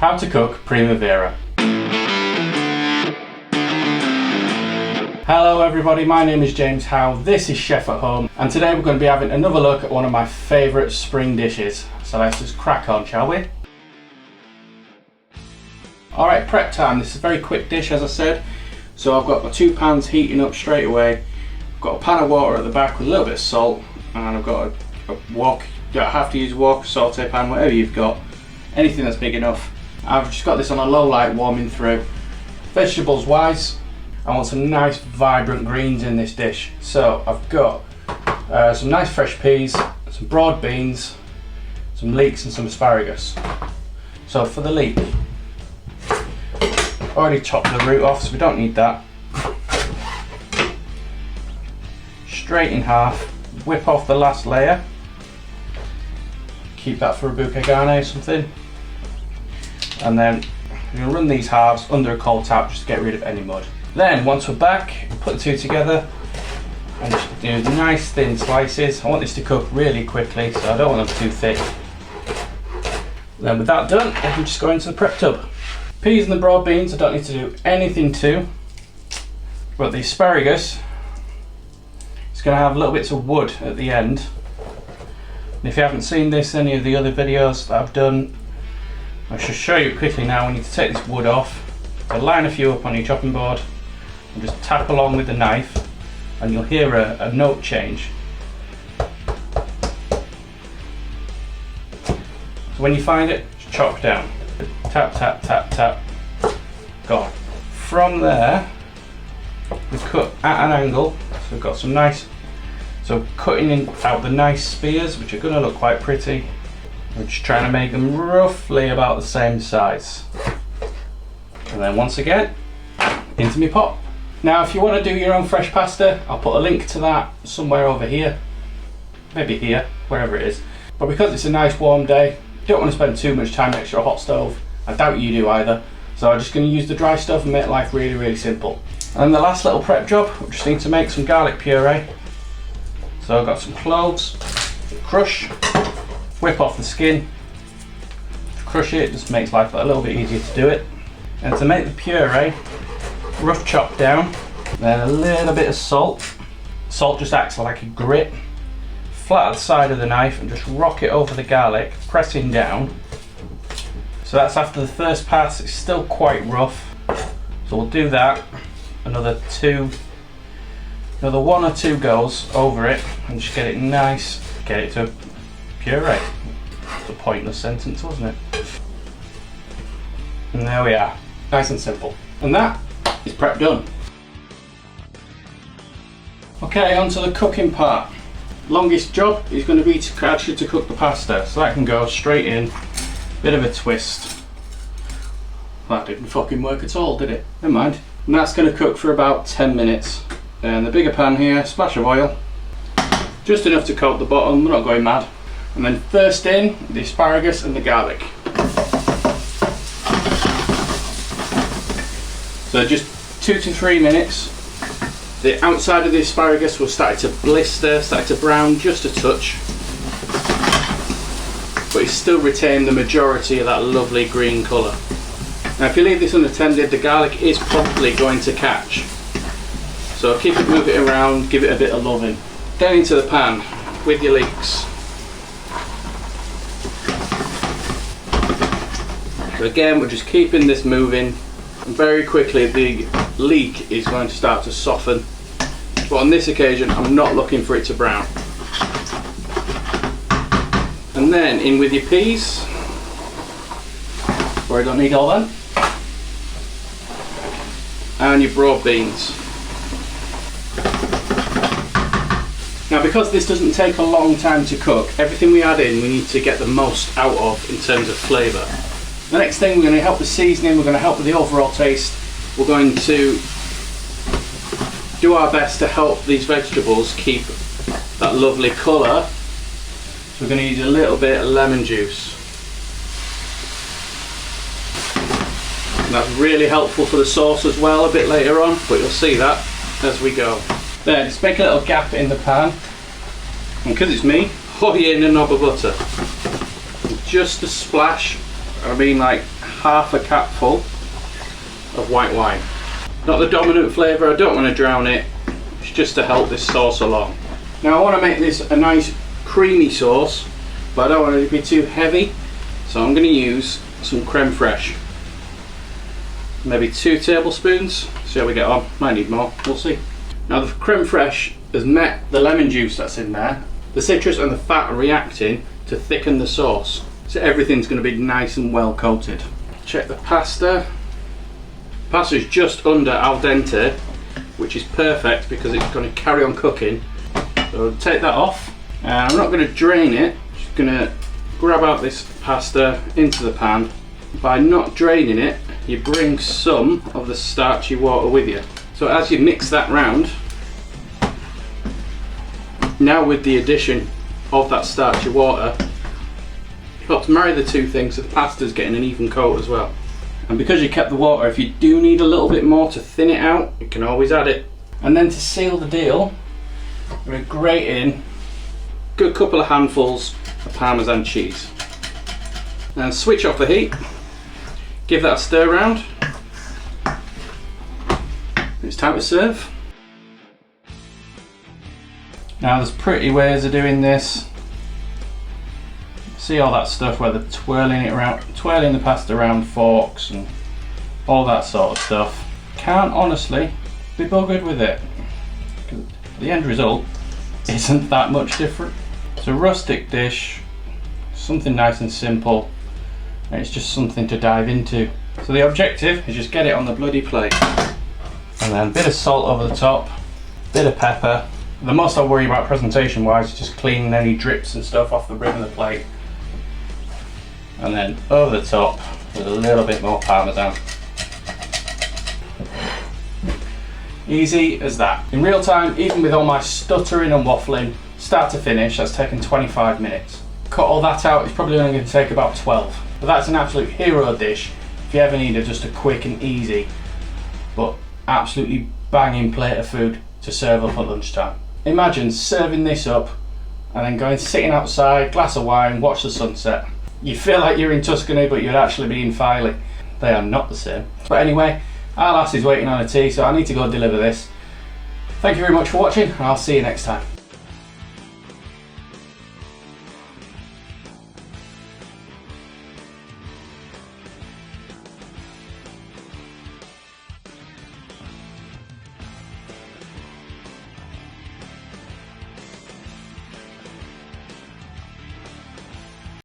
How to cook primavera. Hello everybody, my name is James Howe, this is Chef at Home, and today we're going to be having another look at one of my favourite spring dishes. So let's just crack on, shall we? Alright, prep time. This is a very quick dish, as I said. So I've got my 2 pans heating up straight away. I've got a pan of water at the back with a little bit of salt, and I've got a wok. You don't have to use a wok, saute pan, whatever you've got. Anything that's big enough. I've just got this on a low light warming through. Vegetables wise, I want some nice vibrant greens in this dish. So I've got some nice fresh peas, some broad beans, some leeks and some asparagus. So for the leek, already chopped the root off, so we don't need that. Straight in half, whip off the last layer. Keep that for a bouquet garni or something. And then I'm going to run these halves under a cold tap just to get rid of any mud. Then once we're back, put the two together and just do nice thin slices. I want this to cook really quickly, so I don't want them too thick. Then with that done, I can just go into the prep tub. Peas and the broad beans I don't need to do anything to, but the asparagus is going to have little bits of wood at the end. And if you haven't seen this, any of the other videos that I've done, I shall show you quickly now. We need to take this wood off, so line a few up on your chopping board and just tap along with the knife, and you'll hear a note change. So when you find it, just chop down. Tap, tap, tap, tap. Gone. From there, we cut at an angle. So we've got some nice, so cutting out the nice spears, which are going to look quite pretty. We're just trying to make them roughly about the same size. And then once again, into my pot. Now if you want to do your own fresh pasta, I'll put a link to that somewhere over here. Maybe here, wherever it is. But because it's a nice warm day, you don't want to spend too much time next to a hot stove. I doubt you do either. So I'm just going to use the dry stuff and make life really, really simple. And the last little prep job, we just need to make some garlic puree. So I've got some cloves, crush, whip off the skin, crush it, just makes life a little bit easier to do it. And to make the puree, rough chop down, then a little bit of salt. Salt just acts like a grit. Flat at the side of the knife and just rock it over the garlic, pressing down. So that's after the first pass. It's still quite rough, so we'll do that another 1 or 2 goes over it and just get it nice, get it to puree. It's a pointless sentence, wasn't it? And there we are, nice and simple. And that is prep done. Okay, on to the cooking part. Longest job is going to be to actually to cook the pasta, so that can go straight in. Bit of a twist. That didn't fucking work at all, did it? Never mind. And that's going to cook for about 10 minutes. And the bigger pan here, splash of oil, just enough to coat the bottom, we're not going mad. And then first in, the asparagus and the garlic. So just 2 to 3 minutes. The outside of the asparagus will start to blister, start to brown just a touch. But it's still retained the majority of that lovely green colour. Now if you leave this unattended, the garlic is probably going to catch. So keep it, move it around, give it a bit of loving. Then into the pan with your leeks. So again, we're just keeping this moving, and very quickly the leek is going to start to soften. But on this occasion, I'm not looking for it to brown. And then in with your peas, where I don't need all that, and your broad beans. Now because this doesn't take a long time to cook, everything we add in we need to get the most out of in terms of flavour. The next thing, we're going to help with seasoning, we're going to help with the overall taste. We're going to do our best to help these vegetables keep that lovely colour. So we're going to use a little bit of lemon juice. And that's really helpful for the sauce as well a bit later on, but you'll see that as we go. Then just make a little gap in the pan, and because it's me, pour in a knob of butter. Just a splash, I mean like half a capful of white wine. Not the dominant flavour, I don't want to drown it, it's just to help this sauce along. Now I want to make this a nice creamy sauce, but I don't want it to be too heavy, so I'm going to use some creme fraiche. Maybe 2 tablespoons, see how we get on, might need more, we'll see. Now the creme fraiche has met the lemon juice that's in there. The citrus and the fat are reacting to thicken the sauce, so everything's going to be nice and well coated. Check the pasta. Pasta is just under al dente, which is perfect because it's going to carry on cooking. So I'll take that off, and I'm not going to drain it, I'm just going to grab out this pasta into the pan. By not draining it, you bring some of the starchy water with you. So as you mix that round, now with the addition of that starchy water, it helps marry the two things so the pasta's getting an even coat as well. And because you kept the water, if you do need a little bit more to thin it out, you can always add it. And then to seal the deal, we're grating a good couple of handfuls of Parmesan cheese. Now switch off the heat, give that a stir round. It's time to serve. Now there's pretty ways of doing this. See all that stuff where they're twirling it around, twirling the pasta around forks and all that sort of stuff. Can't honestly be buggered with it. The end result isn't that much different. It's a rustic dish, something nice and simple, and it's just something to dive into. So the objective is just get it on the bloody plate. And then a bit of salt over the top, bit of pepper. The most I worry about presentation wise is just cleaning any drips and stuff off the rim of the plate. And then over the top with a little bit more Parmesan. Easy as that. In real time, even with all my stuttering and waffling, start to finish, that's taken 25 minutes. Cut all that out, it's probably only going to take about 12. But that's an absolute hero dish if you ever need just a quick and easy, but absolutely banging plate of food to serve up at lunchtime. Imagine serving this up and then going sitting outside, glass of wine, watch the sunset. You feel like you're in Tuscany, but you'd actually be in Filey. They are not the same. But anyway, our lass is waiting on a tea, so I need to go deliver this. Thank you very much for watching, and I'll see you next time.